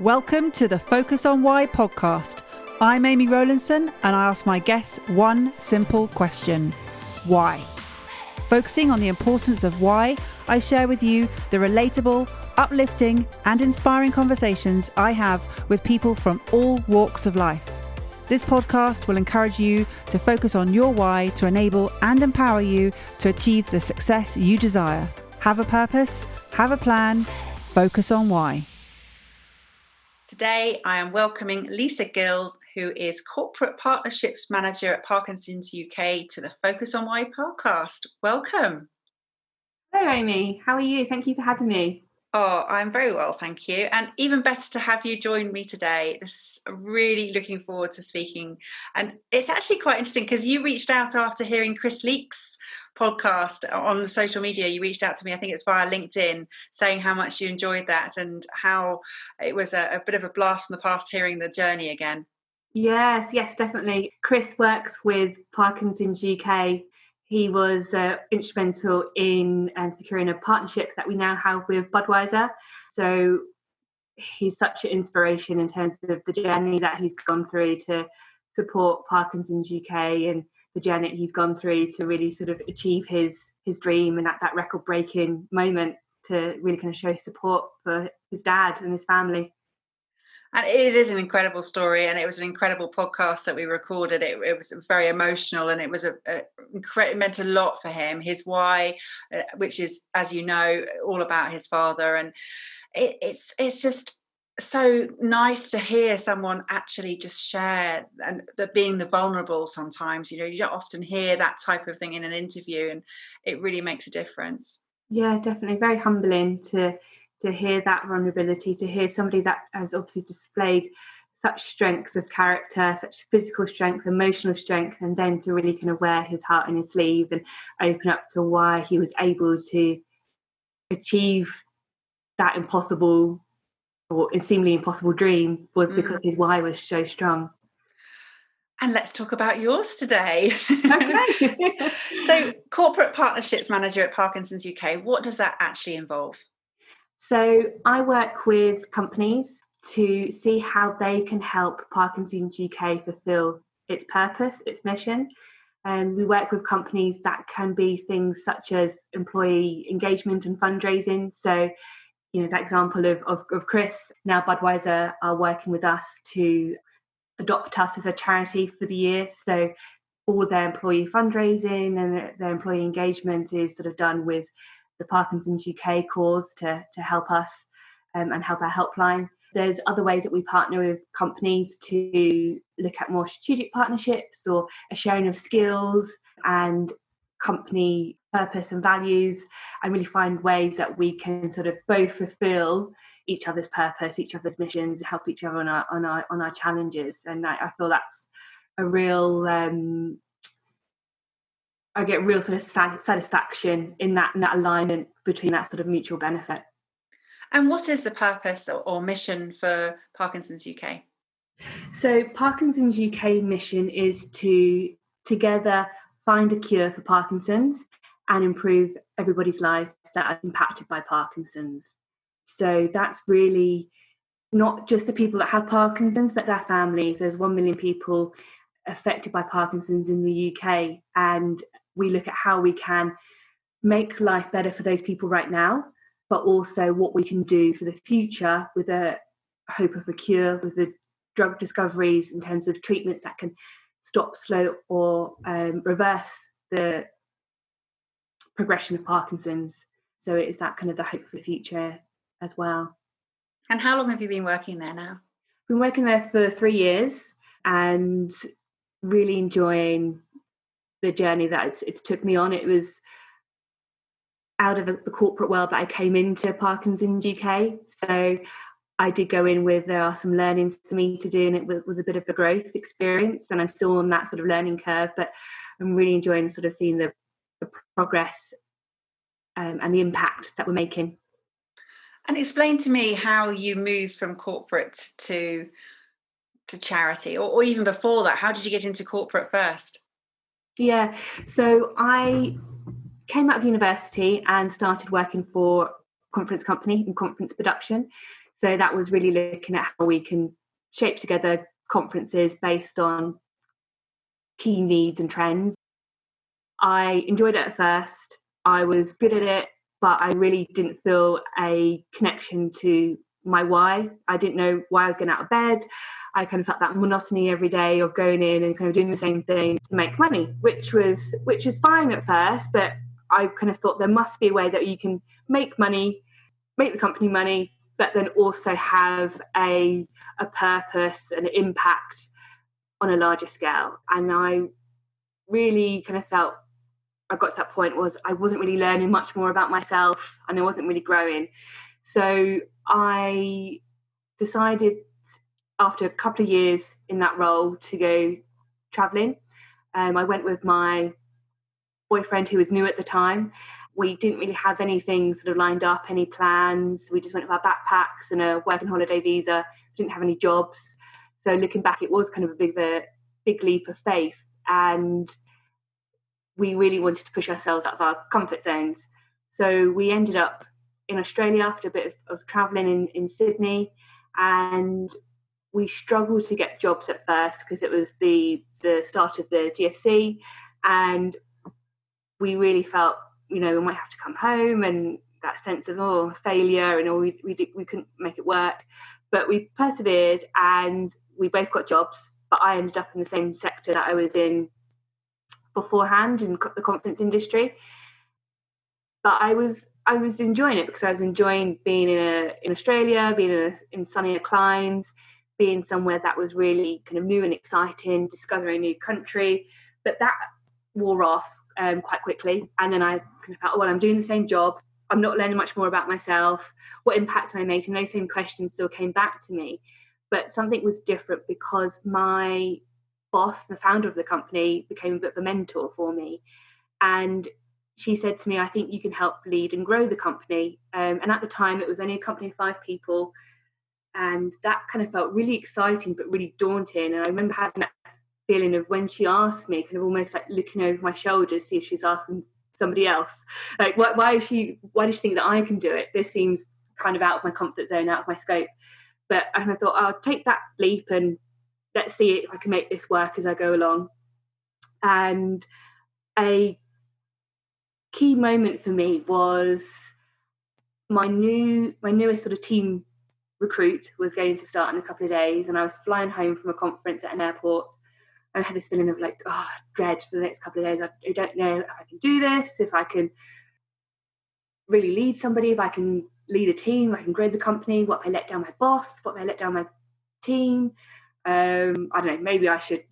Welcome to the Focus on Why podcast. I'm Amy Rowlandson and I ask my guests one simple question. Why? Focusing on the importance of why, I share with you the relatable, uplifting and inspiring conversations I have with people from all walks of life. This podcast will encourage you to focus on your why to enable and empower you to achieve the success you desire. Have a purpose, have a plan, focus on why. Today, I am welcoming Lisa Gill, who is Corporate Partnerships Manager at Parkinson's UK, to the Focus on Why podcast. Welcome. Hello, Amy. How are you? Thank you for having me. Oh, I'm very well, thank you. And even better to have you join me today. This is really looking forward to speaking. And it's actually quite interesting because you reached out after hearing Chris Leake's podcast on social media. You reached out to me, I think it's via LinkedIn, saying how much you enjoyed that and how it was a bit of a blast from the past hearing the journey again. Yes, definitely. Chris works with Parkinson's UK. He was instrumental in securing a partnership that we now have with Budweiser. So he's such an inspiration in terms of the journey that he's gone through to support Parkinson's UK and the journey he's gone through to really sort of achieve his dream and at that record-breaking moment to really kind of show support for his dad and his family. And it is an incredible story, and it was an incredible podcast that we recorded. It was very emotional, and it was it meant a lot for him. His why, which is, as you know, all about his father, and it's just so nice to hear someone actually just share and being the vulnerable. Sometimes, you don't often hear that type of thing in an interview, and it really makes a difference. Yeah, definitely. Very humbling to hear that vulnerability, to hear somebody that has obviously displayed such strength of character, such physical strength, emotional strength, and then to really kind of wear his heart on his sleeve and open up to why he was able to achieve that impossible or seemingly impossible dream was because his why was so strong. And let's talk about yours today. Okay. So, Corporate Partnerships Manager at Parkinson's UK, what does that actually involve? So I work with companies to see how they can help Parkinson's UK fulfill its purpose, its mission. And we work with companies that can be things such as employee engagement and fundraising. So, that example of Chris, now Budweiser are working with us to adopt us as a charity for the year. So all their employee fundraising and their employee engagement is sort of done with the Parkinson's UK cause to help us and help our helpline. There's other ways that we partner with companies to look at more strategic partnerships or a sharing of skills and company purpose and values, and really find ways that we can sort of both fulfill each other's purpose, each other's missions, help each other on our challenges. And I feel that's a real I get real sort of satisfaction in that alignment between that sort of mutual benefit. And what is the purpose or mission for Parkinson's UK? So Parkinson's UK mission is to together find a cure for Parkinson's and improve everybody's lives that are impacted by Parkinson's. So that's really not just the people that have Parkinson's, but their families. There's 1 million people affected by Parkinson's in the UK, and we look at how we can make life better for those people right now, but also what we can do for the future with a hope of a cure, with the drug discoveries in terms of treatments that can stop, slow or reverse the progression of Parkinson's. So it is that kind of the hope for the future as well. And how long have you been working there now? I've been working there for 3 years and really enjoying the journey that it's took me on. It was out of the corporate world that I came into Parkinson's UK. So I did go in with, there are some learnings for me to do, and it was a bit of a growth experience, and I'm still on that sort of learning curve, but I'm really enjoying sort of seeing the progress and the impact that we're making. And explain to me how you moved from corporate to charity, or even before that. How did you get into corporate first? Yeah, so I came out of university and started working for a conference company in conference production. So that was really looking at how we can shape together conferences based on key needs and trends. I enjoyed it at first. I was good at it, but I really didn't feel a connection to my why. I didn't know why I was getting out of bed. I kind of felt that monotony every day of going in and kind of doing the same thing to make money, which was fine at first, but I kind of thought there must be a way that you can make money, make the company money, but then also have a purpose and an impact on a larger scale. And I really kind of felt I got to that point was I wasn't really learning much more about myself and I wasn't really growing. So I decided after a couple of years in that role to go traveling. I went with my boyfriend who was new at the time. We didn't really have anything sort of lined up, any plans. We just went with our backpacks and a working holiday visa. We didn't have any jobs. So looking back, it was kind of a big leap of faith. And we really wanted to push ourselves out of our comfort zones. So we ended up in Australia after a bit of traveling in Sydney, and we struggled to get jobs at first because it was the start of the GFC, and we really felt, we might have to come home, and that sense of failure, and we couldn't make it work. But we persevered, and we both got jobs. But I ended up in the same sector that I was in beforehand in the conference industry. But I was enjoying it because I was enjoying being in Australia, being in sunnier climes, being somewhere that was really kind of new and exciting, discovering a new country. But that wore off quite quickly. And then I kind of felt, well, I'm doing the same job. I'm not learning much more about myself. What impact am I making? Those same questions still came back to me. But something was different because my boss, the founder of the company, became a bit of a mentor for me. And she said to me, I think you can help lead and grow the company. And at the time, it was only a company of 5 people. And that kind of felt really exciting, but really daunting. And I remember having that feeling of when she asked me, kind of almost like looking over my shoulder to see if she's asking somebody else. Like, why does she think that I can do it? This seems kind of out of my comfort zone, out of my scope. But I thought, I'll take that leap and let's see if I can make this work as I go along. And a key moment for me was my newest sort of team recruit was going to start in a couple of days, and I was flying home from a conference at an airport. And I had this feeling of like, dread for the next couple of days. I don't know if I can do this, if I can really lead somebody, if I can lead a team, I can grow the company. What if I let down my boss? What if I let down my team? I don't know, maybe I should,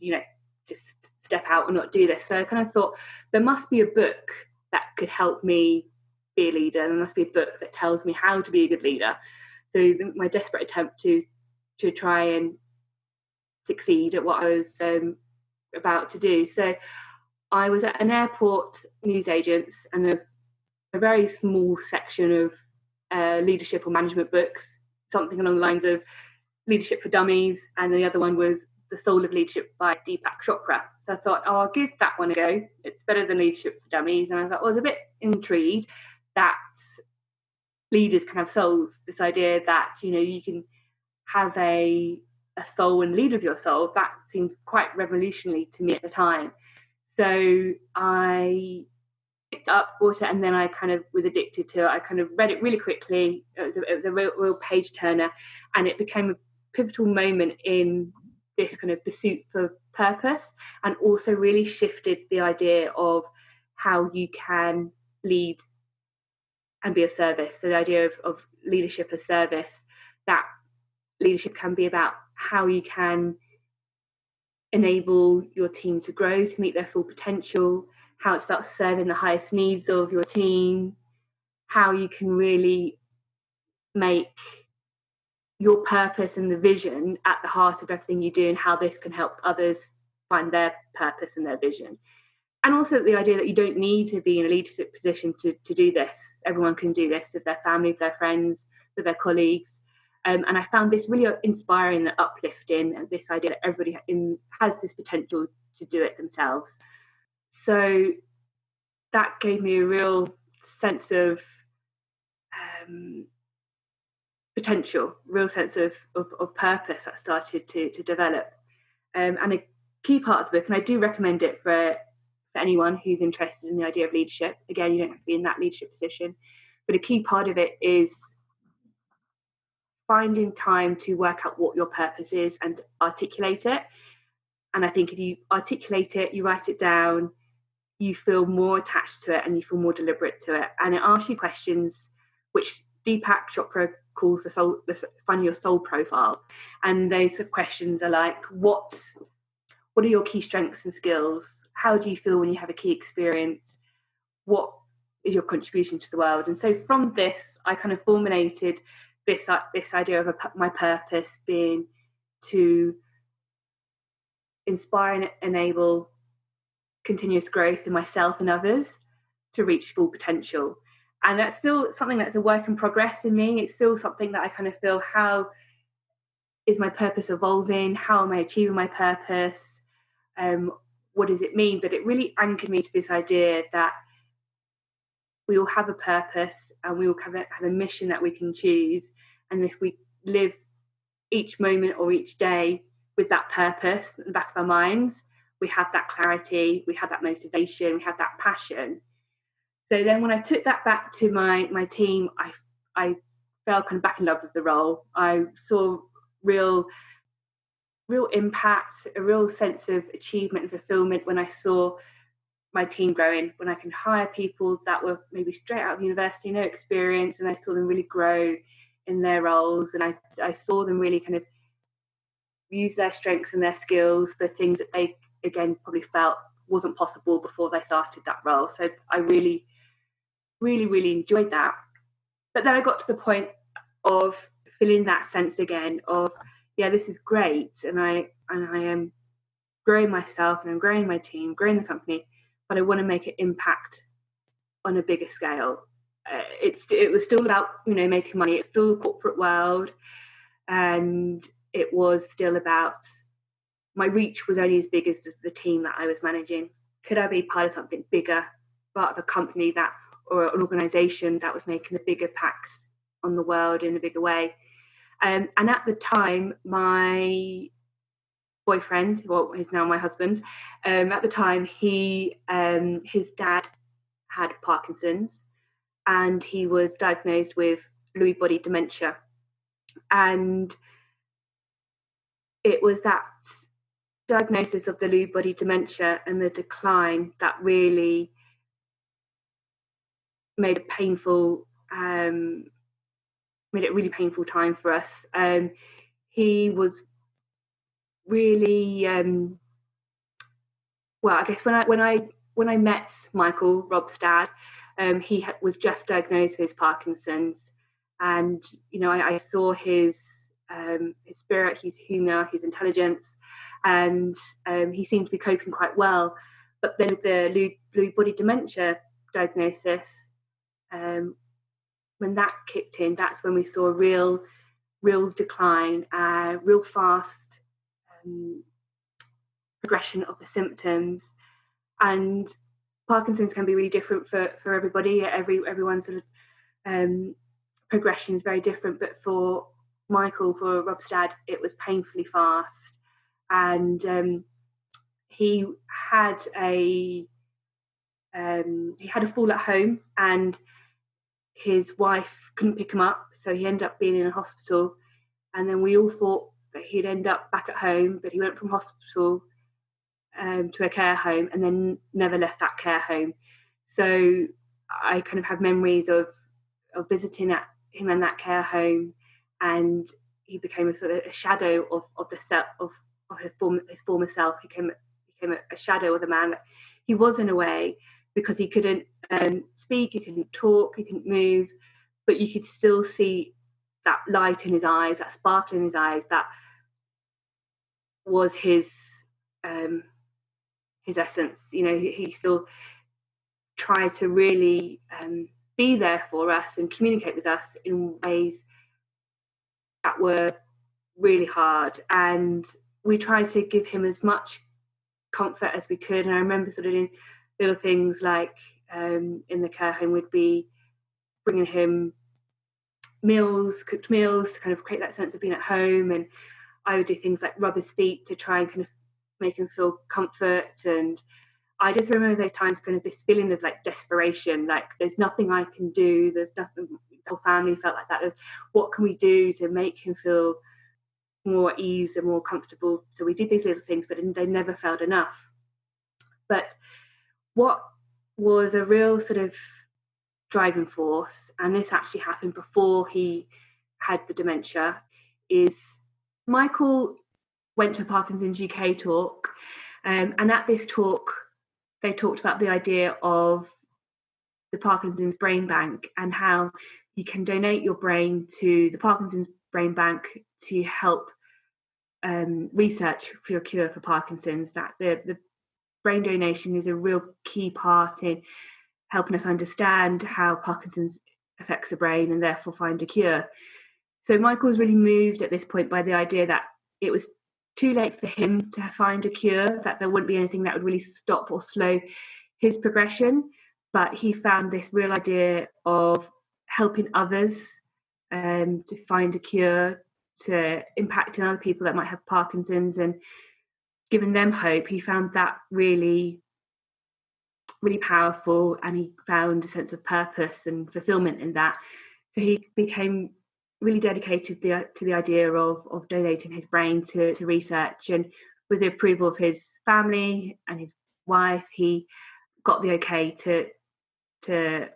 just step out and not do this. So I kind of thought there must be a book that could help me be a leader. There must be a book that tells me how to be a good leader. So my desperate attempt to try and succeed at what I was about to do. So I was at an airport newsagents, and there's a very small section of leadership or management books, something along the lines of Leadership for Dummies, and the other one was The Soul of Leadership by Deepak Chopra. So I thought, I'll give that one a go. It's better than Leadership for Dummies. And I thought, I was a bit intrigued that leaders can have souls. This idea that, you can have a soul and lead with your soul, that seemed quite revolutionary to me at the time. So I picked up, bought it, and then I kind of was addicted to it. I kind of read it really quickly. It was a real page turner, and it became a pivotal moment in this kind of pursuit for purpose, and also really shifted the idea of how you can lead and be of service. So the idea of leadership as service, that leadership can be about how you can enable your team to grow, to meet their full potential, how it's about serving the highest needs of your team, how you can really make your purpose and the vision at the heart of everything you do, and how this can help others find their purpose and their vision. And also the idea that you don't need to be in a leadership position to do this. Everyone can do this with their family, with their friends, with their colleagues. And I found this really inspiring and uplifting, and this idea that everybody has this potential to do it themselves. So that gave me a real sense of potential, real sense of purpose that started to develop. And a key part of the book, and I do recommend it for anyone who's interested in the idea of leadership. Again, you don't have to be in that leadership position, but a key part of it is finding time to work out what your purpose is and articulate it. And I think if you articulate it, you write it down, you feel more attached to it and you feel more deliberate to it. And it asks you questions which Deepak Chopra calls find your soul profile. And those questions are like, what are your key strengths and skills? How do you feel when you have a key experience? What is your contribution to the world? And so from this, I kind of formulated this idea of my purpose being to inspire and enable continuous growth in myself and others to reach full potential. And that's still something that's a work in progress in me. It's still something that I kind of feel, how is my purpose evolving? How am I achieving my purpose? What does it mean? But it really anchored me to this idea that we all have a purpose and we all have a mission that we can choose. And if we live each moment or each day with that purpose in the back of our minds, we have that clarity, we have that motivation, we have that passion. So then when I took that back to my team, I fell kind of back in love with the role. I saw real impact, a real sense of achievement and fulfillment when I saw my team growing, when I can hire people that were maybe straight out of university, no experience, and I saw them really grow in their roles, and I saw them really kind of use their strengths and their skills, the things that they, again, probably felt wasn't possible before they started that role. So I really, really, really enjoyed that. But then I got to the point of feeling that sense again of, yeah, this is great, and I am growing myself and I'm growing my team, growing the company, but I want to make an impact on a bigger scale. It was still about, making money. It's still the corporate world, and it was still about, my reach was only as big as the team that I was managing. Could I be part of something bigger, part of a company or an organisation that was making a bigger impact on the world in a bigger way? And at the time, my boyfriend, well, he's now my husband, at the time, his dad had Parkinson's, and he was diagnosed with Lewy body dementia. And it was that diagnosis of the Lewy body dementia and the decline that really made it really painful time for us. He was really well, I guess when I met Michael, Rob's dad, he was just diagnosed with Parkinson's, and I saw his spirit, his humour, his intelligence, and he seemed to be coping quite well. But then with the Lewy body dementia diagnosis, when that kicked in, that's when we saw a real decline, real fast progression of the symptoms. And Parkinson's can be really different for everybody. Everyone's sort of progression is very different, but for Michael, for Rob's dad, it was painfully fast. And he had a fall at home, and his wife couldn't pick him up, so he ended up being in a hospital. And then we all thought that he'd end up back at home, but he went from hospital to a care home and then never left that care home. So I kind of have memories of visiting at him in that care home, and he became a sort of a shadow of the self of his former self. He became a shadow of the man that he was in a way, because he couldn't speak, he couldn't talk, he couldn't move, but you could still see that light in his eyes, that sparkle in his eyes, that was his essence. He still tried to really be there for us and communicate with us in ways that were really hard, and we tried to give him as much comfort as we could. And I remember sort of doing little things like in the care home, we'd be bringing him meals, cooked meals, to kind of create that sense of being at home. And I would do things like rub his feet to try and kind of make him feel comfort. And I just remember those times, kind of this feeling of like desperation, like there's nothing I can do. There's nothing. The whole family felt like that. Of what can we do to make him feel more at ease and more comfortable? So we did these little things, but they never felt enough. But what was a real sort of driving force, and this actually happened before he had the dementia, is Michael went to a Parkinson's UK talk, and at this talk they talked about the idea of the Parkinson's Brain Bank and how you can donate your brain to the Parkinson's Brain Bank to help research for your cure for Parkinson's. That the brain donation is a real key part in helping us understand how Parkinson's affects the brain and therefore find a cure. So Michael was really moved at this point by the idea that it was too late for him to find a cure, that there wouldn't be anything that would really stop or slow his progression. But he found this real idea of helping others to find a cure, to impact on other people that might have Parkinson's and giving them hope. He found that really, really powerful, and he found a sense of purpose and fulfilment in that. So he became really dedicated to the idea of donating his brain to research, and with the approval of his family and his wife, he got the okay to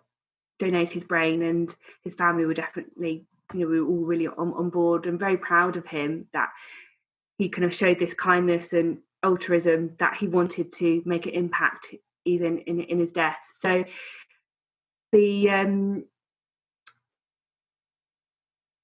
donate his brain, and his family were definitely, we were all really on board and very proud of him that he kind of showed this kindness and altruism, that he wanted to make an impact even in his death. So the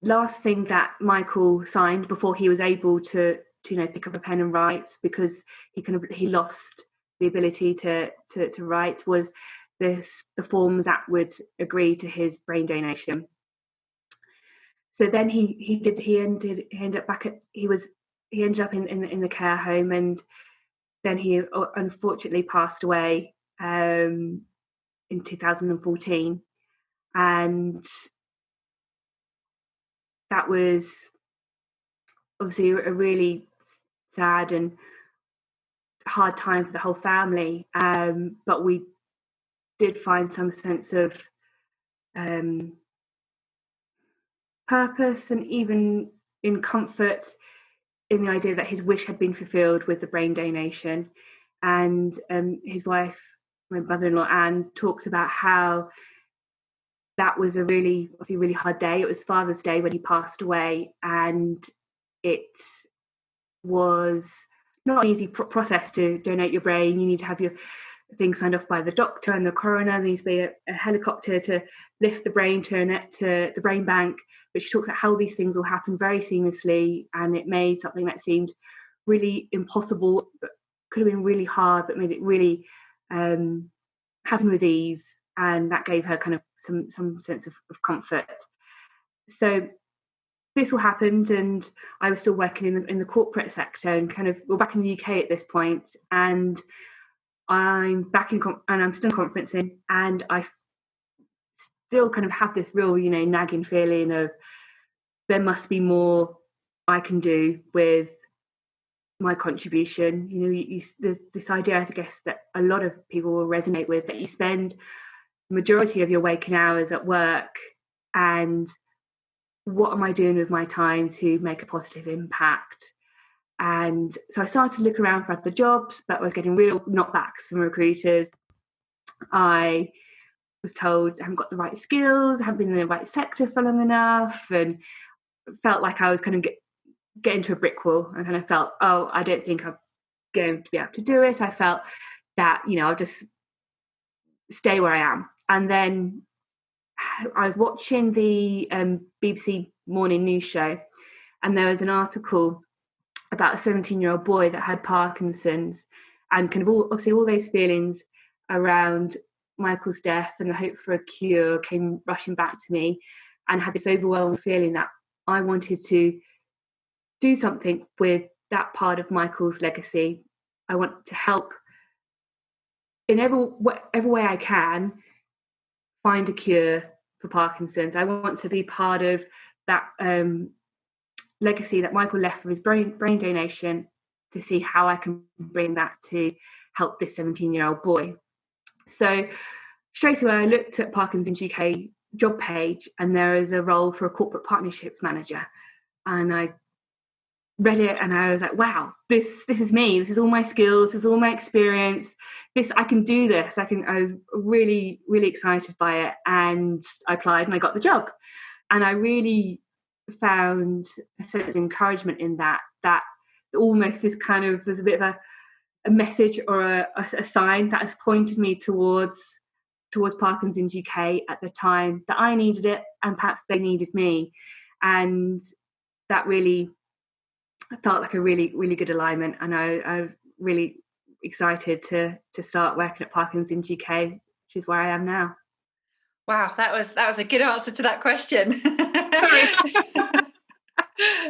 last thing that Michael signed before he was able to pick up a pen and write, because he lost the ability to write, was the forms that would agree to his brain donation. So then he ended up in the care home, and then he unfortunately passed away in 2014, and that was obviously a really sad and hard time for the whole family, but we did find some sense of purpose and even in comfort in the idea that his wish had been fulfilled with the brain donation. And his wife, my mother-in-law Anne, talks about how that was a really hard day. It was Father's Day when he passed away, and it was not an easy process to donate your brain. You need to have your things signed off by the doctor and the coroner. There needs to be a helicopter to lift the brain to the brain bank. But she talks about how these things will happen very seamlessly, and it made something that seemed really impossible, but could have been really hard, but made it really happen with ease, and that gave her kind of some sense of comfort. So this all happened, and I was still working in the corporate sector, and we're back in the UK at this point, and I'm back and I'm still conferencing, and I still kind of have this real, nagging feeling of there must be more I can do with my contribution. There's this idea, I guess, that a lot of people will resonate with, that you spend the majority of your waking hours at work, and what am I doing with my time to make a positive impact? And so I started to look around for other jobs, but I was getting real knockbacks from recruiters. I was told I haven't got the right skills, I haven't been in the right sector for long enough, and felt like I was kind of getting to a brick wall. I kind of felt, oh, I don't think I'm going to be able to do it. I felt that, I'll just stay where I am. And then I was watching the BBC morning news show, and there was an article about a 17-year-old boy that had Parkinson's, and kind of obviously all those feelings around Michael's death and the hope for a cure came rushing back to me, and had this overwhelming feeling that I wanted to do something with that part of Michael's legacy. I want to help in every way I can find a cure for Parkinson's. I want to be part of that legacy that Michael left with his brain donation, to see how I can bring that to help this 17-year-old boy. So straight away, I looked at Parkinson's UK job page, and there is a role for a corporate partnerships manager. And I read it and I was like, wow, this is me. This is all my skills. This is all my experience. I can do this. I was really, really excited by it. And I applied and I got the job. And I really found a sense of encouragement in that almost is kind of, there's a bit of a message or a sign that has pointed me towards Parkinson's UK at the time that I needed it, and perhaps they needed me. And that really felt like a really, really good alignment. And I'm really excited to start working at Parkinson's UK, which is where I am now. Wow, that was a good answer to that question.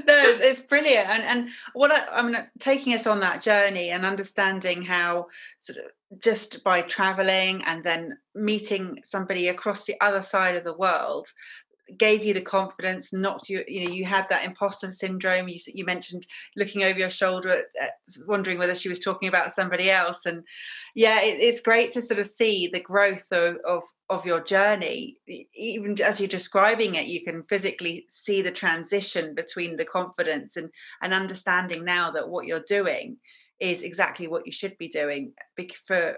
No, it's brilliant. And what I'm taking us on that journey and understanding how sort of just by traveling and then meeting somebody across the other side of the world gave you the confidence not to, you had that imposter syndrome. You mentioned looking over your shoulder wondering whether she was talking about somebody else. And yeah, it's great to sort of see the growth of your journey. Even as you're describing it, you can physically see the transition between the confidence and understanding now that what you're doing is exactly what you should be doing for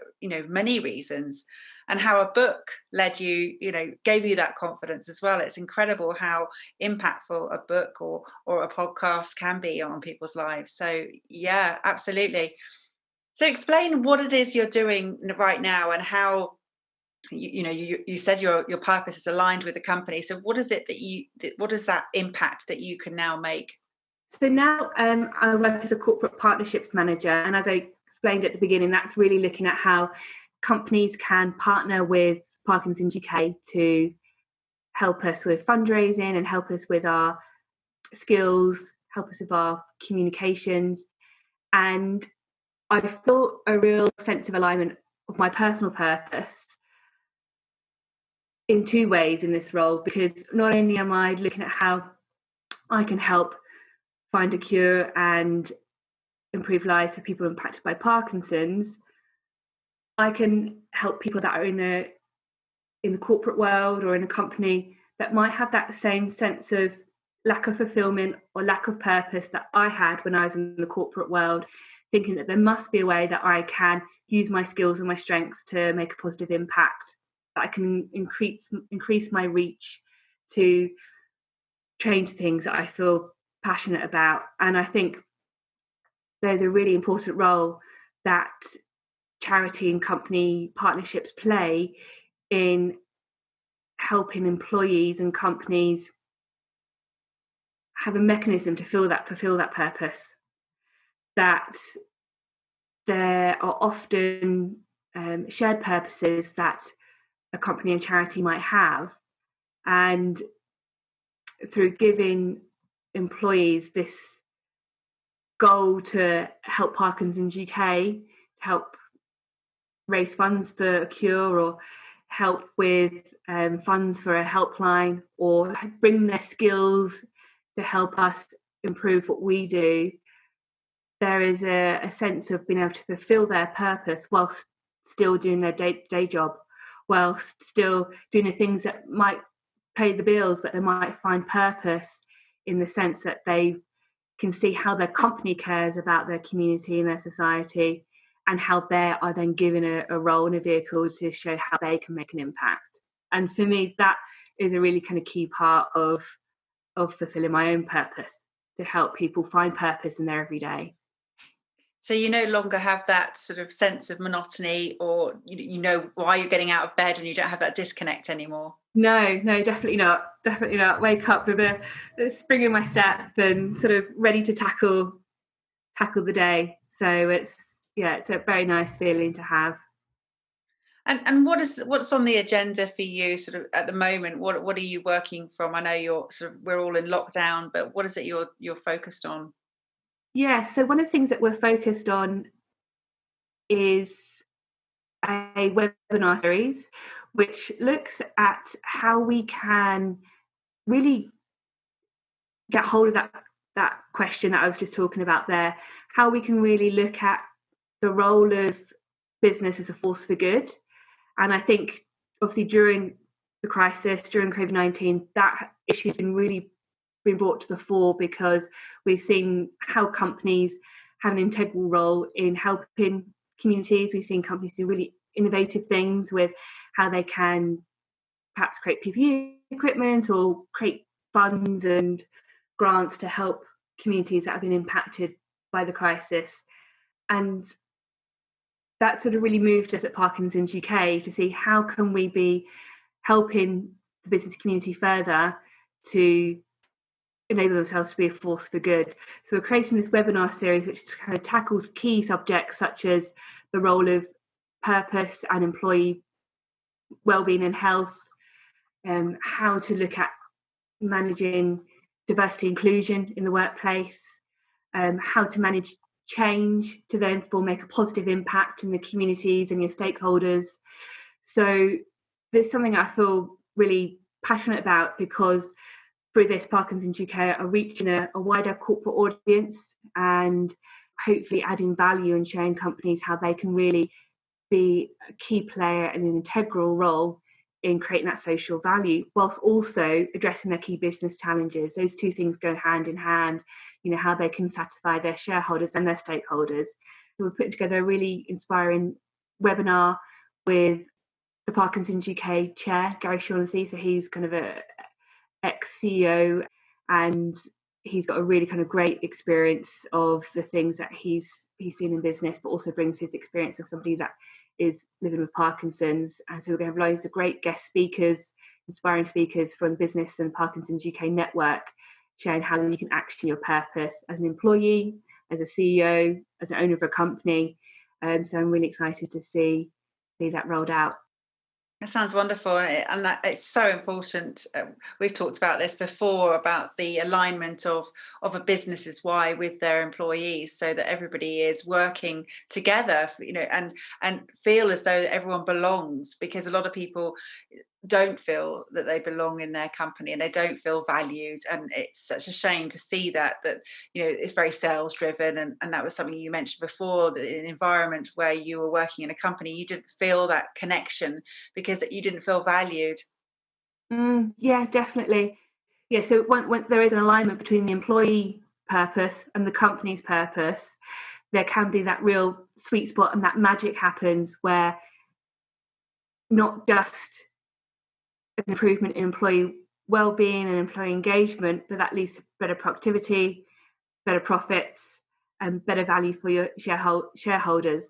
many reasons, and how a book led you, gave you that confidence as well. It's incredible how impactful a book or a podcast can be on people's lives. So yeah, absolutely. So explain what it is you're doing right now and how you said your purpose is aligned with the company. So what is it what is that impact that you can now make? So now I work as a corporate partnerships manager, and as I explained at the beginning, that's really looking at how companies can partner with Parkinson's UK to help us with fundraising and help us with our skills, help us with our communications. And I felt a real sense of alignment of my personal purpose in two ways in this role, because not only am I looking at how I can help find a cure and improve lives for people impacted by Parkinson's, I can help people that are in the corporate world or in a company that might have that same sense of lack of fulfillment or lack of purpose that I had when I was in the corporate world, thinking that there must be a way that I can use my skills and my strengths to make a positive impact, that I can increase my reach to change things that I feel passionate about. And I think there's a really important role that charity and company partnerships play in helping employees and companies have a mechanism to fulfill that purpose. That there are often shared purposes that a company and charity might have, and through giving employees this goal to help Parkinson's UK, to help raise funds for a cure or help with funds for a helpline, or bring their skills to help us improve what we do, there is a sense of being able to fulfill their purpose whilst still doing their day job, whilst still doing the things that might pay the bills, but they might find purpose in the sense that they can see how their company cares about their community and their society, and how they are then given a role and a vehicle to show how they can make an impact. And for me, that is a really kind of key part of fulfilling my own purpose, to help people find purpose in their everyday. So you no longer have that sort of sense of monotony, or you know why you're getting out of bed, and you don't have that disconnect anymore. No, definitely not. Wake up with a spring in my step and sort of ready to tackle the day. So it's a very nice feeling to have. And what's on the agenda for you sort of at the moment? What are you working from? I know we're all in lockdown, but what is it you're focused on? Yeah, so one of the things that we're focused on is a webinar series which looks at how we can really get hold of that question that I was just talking about there, how we can really look at the role of business as a force for good. And I think obviously during the crisis, during COVID-19, that issue has been brought to the fore, because we've seen how companies have an integral role in helping communities. We've seen companies do really innovative things with how they can perhaps create PPE equipment or create funds and grants to help communities that have been impacted by the crisis. And that sort of really moved us at Parkinson's UK to see how can we be helping the business community further to enable themselves to be a force for good. So we're creating this webinar series which kind of tackles key subjects such as the role of purpose and employee wellbeing and health, how to look at managing diversity inclusion in the workplace, how to manage change to therefore make a positive impact in the communities and your stakeholders. So there's something I feel really passionate about, because through this, Parkinson's UK are reaching a wider corporate audience and hopefully adding value and showing companies how they can really be a key player and an integral role in creating that social value, whilst also addressing their key business challenges. Those two things go hand in hand, how they can satisfy their shareholders and their stakeholders. So we're putting together a really inspiring webinar with the Parkinson's UK chair, Gary Shaughnessy. So he's kind of a ex-CEO, and he's got a really kind of great experience of the things that he's seen in business, but also brings his experience of somebody that is living with Parkinson's. And so we're going to have loads of great guest speakers, inspiring speakers from business and Parkinson's UK network, showing how you can action your purpose as an employee, as a CEO, as an owner of a company. So I'm really excited to see that rolled out. That sounds wonderful, and it's so important. We've talked about this before, about the alignment of a business's why with their employees, so that everybody is working together, and feel as though everyone belongs. Because a lot of people don't feel that they belong in their company, and they don't feel valued, and it's such a shame to see that it's very sales driven, and that was something you mentioned before, that in an environment where you were working in a company, you didn't feel that connection because you didn't feel valued. Yeah, definitely. Yeah, so when there is an alignment between the employee purpose and the company's purpose, there can be that real sweet spot, and that magic happens where not just an improvement in employee well-being and employee engagement, but that leads to better productivity, better profits, and better value for your shareholders.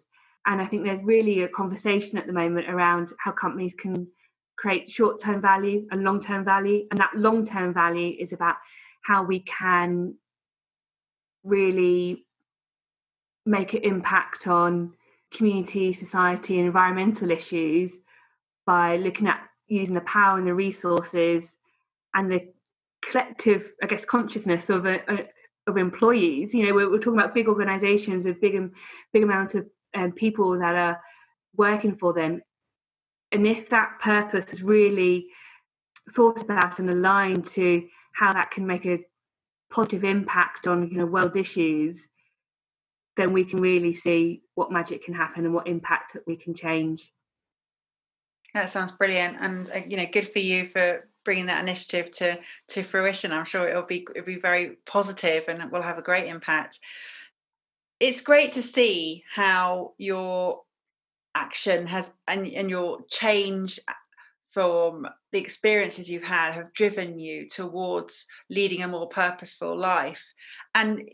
And I think there's really a conversation at the moment around how companies can create short-term value and long-term value. And that long-term value is about how we can really make an impact on community, society, and environmental issues by looking at using the power and the resources and the collective, I guess, consciousness of employees. We're talking about big organisations with big amount of people that are working for them. And if that purpose is really thought about and aligned to how that can make a positive impact on world issues, then we can really see what magic can happen and what impact we can change. That sounds brilliant, and good for you for bringing that initiative to fruition. I'm sure it'll be very positive, and it will have a great impact. It's great to see how your action has and your change from the experiences you've had have driven you towards leading a more purposeful life. And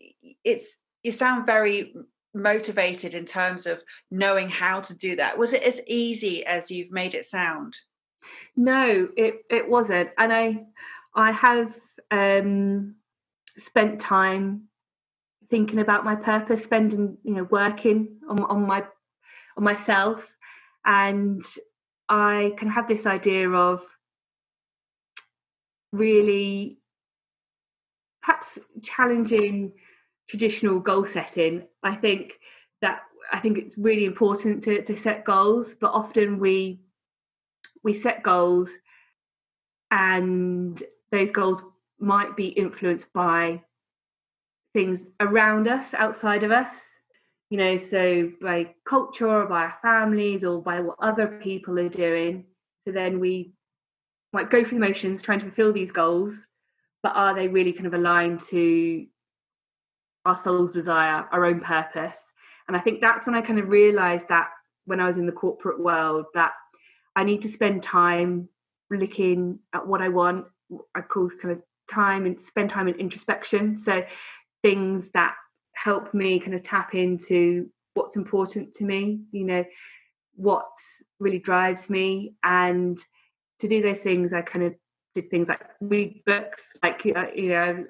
you sound very motivated in terms of knowing how to do that. Was it as easy as you've made it sound? No, it wasn't. And I have spent time thinking about my purpose, spending working on myself, and I can have this idea of really perhaps challenging traditional goal setting. I think that I think it's really important to set goals, but often we set goals and those goals might be influenced by things around us, outside of us, so by culture or by our families or by what other people are doing. So then we might go through the motions trying to fulfill these goals, but are they really kind of aligned to our soul's desire, our own purpose? And I think that's when I kind of realized that when I was in the corporate world, that I need to spend time looking at what I want. I call kind of spend time in introspection. So things that help me kind of tap into what's important to me, what really drives me. And to do those things, I kind of did things like read books. Like, I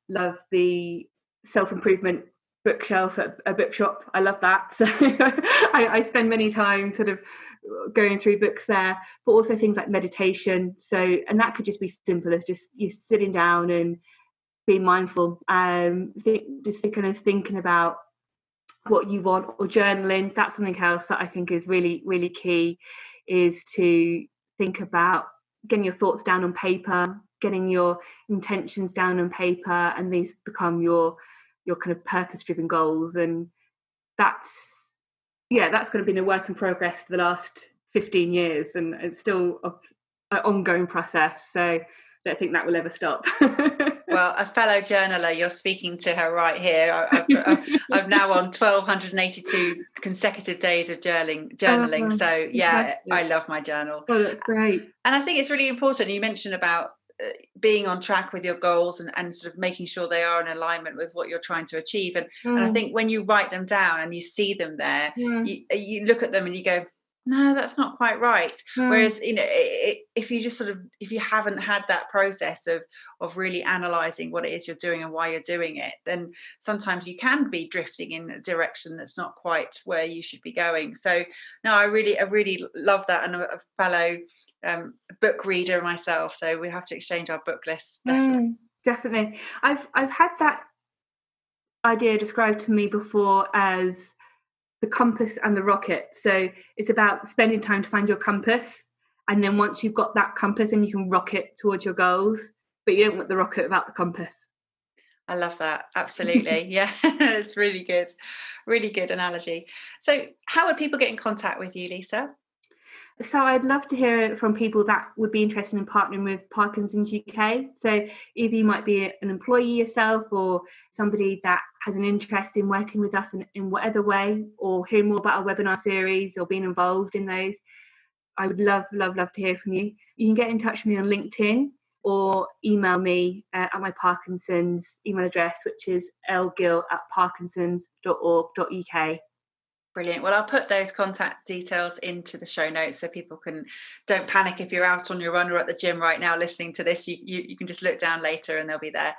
love the self-improvement bookshelf at a bookshop. I love that. So I spend many times sort of going through books there, but also things like meditation. So, and that could just be simple as just you sitting down and being mindful, just kind of thinking about what you want, or journaling. That's something else that I think is really, really key, is to think about getting your thoughts down on paper, getting your intentions down on paper, and these become your kind of purpose-driven goals. And that's kind of been a work in progress for the last 15 years, and it's still an ongoing process. So I don't think that will ever stop. Well, a fellow journaler, you're speaking to her right here. I'm now on 1,282 consecutive days of journaling. So yeah, I love my journal. Oh, that's great. And I think it's really important. You mentioned about being on track with your goals and sort of making sure they are in alignment with what you're trying to achieve. And I think when you write them down and you see them there, you look at them and you go, no, that's not quite right. Whereas, if you haven't had that process of really analysing what it is you're doing and why you're doing it, then sometimes you can be drifting in a direction that's not quite where you should be going. So no, I really love that. And a fellow book reader myself, so we have to exchange our book lists. Definitely. I've had that idea described to me before as the compass and the rocket. So it's about spending time to find your compass, and then once you've got that compass, then you can rocket towards your goals, but you don't want the rocket without the compass. I love that. Absolutely. Yeah, it's really good analogy. So how would people get in contact with you, Lisa? So I'd love to hear from people that would be interested in partnering with Parkinson's UK. So either you might be an employee yourself, or somebody that has an interest in working with us in whatever way, or hearing more about our webinar series or being involved in those. I would love to hear from you. You can get in touch with me on LinkedIn or email me at my Parkinson's email address, which is lgill@parkinsons.org.uk. Brilliant. Well, I'll put those contact details into the show notes so people don't panic if you're out on your run or at the gym right now listening to this. You can just look down later and they'll be there.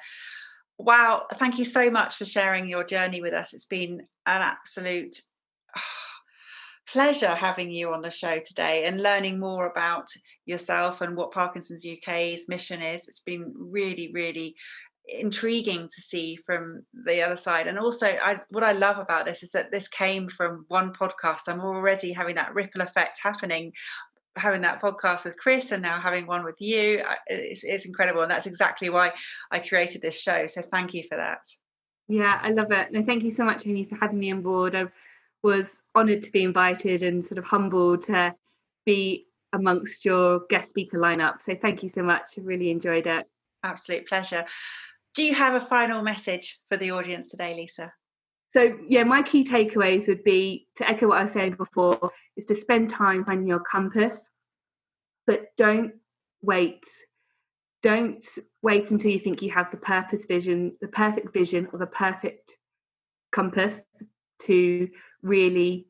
Wow. Thank you so much for sharing your journey with us. It's been an absolute pleasure having you on the show today and learning more about yourself and what Parkinson's UK's mission is. It's been really, really intriguing to see from the other side. And also what I love about this is that this came from one podcast. I'm already having that ripple effect happening, having that podcast with Chris and now having one with you. It's incredible, and that's exactly why I created this show. So thank you for that. Yeah, I love it. No, thank you so much, Amy, for having me on board. I was honoured to be invited and sort of humbled to be amongst your guest speaker lineup. So thank you so much. I really enjoyed it. Absolute pleasure. Do you have a final message for the audience today, Lisa? So yeah, my key takeaways would be, to echo what I was saying before, is to spend time finding your compass, but don't wait. Don't wait until you think you have the perfect vision, or the perfect compass to really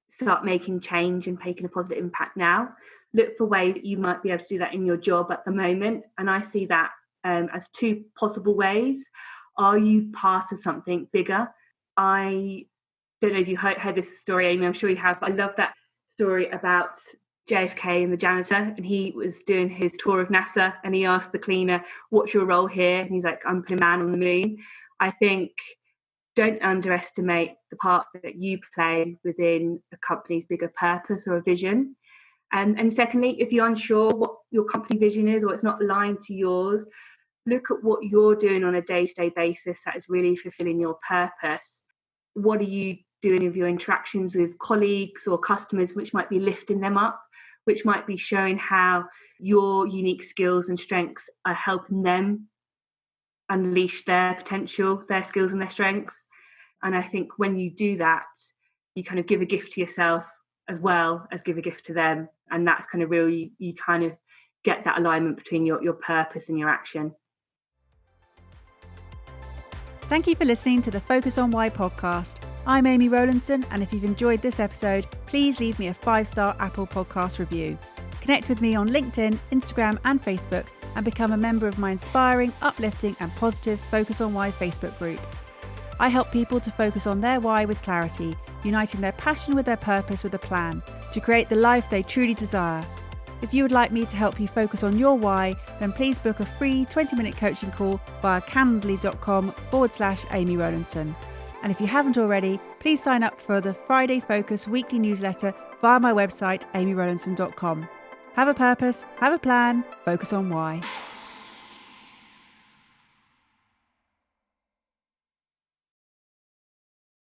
start making change and making a positive impact now. Look for ways that you might be able to do that in your job at the moment. And I see that as two possible ways. Are you part of something bigger? I don't know if you heard this story, Amy, I'm sure you have, but I love that story about JFK and the janitor, and he was doing his tour of NASA and he asked the cleaner, what's your role here? And he's like, I'm putting man on the moon. I think don't underestimate the part that you play within a company's bigger purpose or a vision. And secondly, if you're unsure what your company vision is or it's not aligned to yours, look at what you're doing on a day-to-day basis that is really fulfilling your purpose. What are you doing with your interactions with colleagues or customers, which might be lifting them up, which might be showing how your unique skills and strengths are helping them unleash their potential, their skills and their strengths. And I think when you do that, you kind of give a gift to yourself as well as give a gift to them. And that's kind of real, you kind of get that alignment between your purpose and your action. Thank you for listening to the Focus on Why podcast. I'm Amy Rowlandson, and if you've enjoyed this episode, please leave me a 5-star Apple Podcast review. Connect with me on LinkedIn, Instagram and Facebook, and become a member of my inspiring, uplifting and positive Focus on Why Facebook group. I help people to focus on their why with clarity, uniting their passion with their purpose with a plan to create the life they truly desire. If you would like me to help you focus on your why, then please book a free 20-minute coaching call via calendly.com/Amy Rowlandson. And if you haven't already, please sign up for the Friday Focus weekly newsletter via my website, amyrowlandson.com. Have a purpose, have a plan, focus on why.